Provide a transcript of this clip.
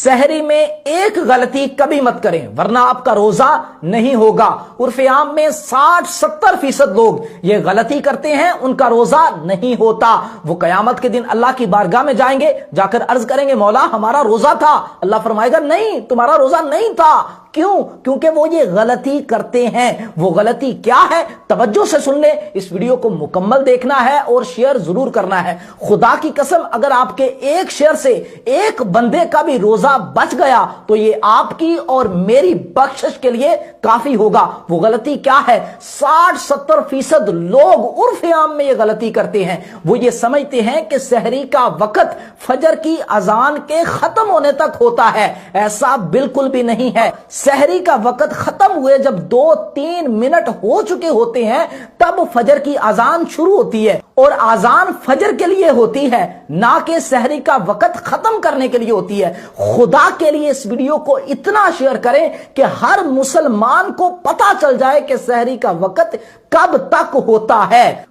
सहरी में एक गलती कभी मत करें वरना आपका रोजा नहीं होगा। उर्फ आम में 60-70% लोग ये गलती करते हैं, उनका रोजा नहीं होता। वो कयामत के दिन अल्लाह की बारगाह में जाएंगे, जाकर अर्ज करेंगे मौला हमारा रोजा था। अल्लाह फरमाएगा नहीं, तुम्हारा रोजा नहीं था। क्यों? क्योंकि वो ये गलती करते हैं। वो गलती क्या है? तवज्जो से सुन ले, इस वीडियो को मुकम्मल देखना है और शेयर जरूर करना है। खुदा की कसम अगर आपके एक शेयर से एक बंदे का भी रोजा बच गया तो ये आपकी और मेरी बख्शिश के लिए काफी होगा। वो गलती क्या है? 60-70% लोग उर्फ आम में ये गलती करते हैं। वो ये समझते हैं कि सहरी का वक्त फजर की अजान के खत्म होने तक होता है। ऐसा बिल्कुल भी नहीं है। सहरी का वक्त खत्म हुए जब 2-3 मिनट हो चुके होते हैं तब फजर की अजान शुरू होती है, और अजान फजर के लिए होती है, ना कि सहरी का वक्त खत्म करने के लिए होती है। खुदा के लिए इस वीडियो को इतना शेयर करें कि हर मुसलमान को पता चल जाए कि सहरी का वक्त कब तक होता है।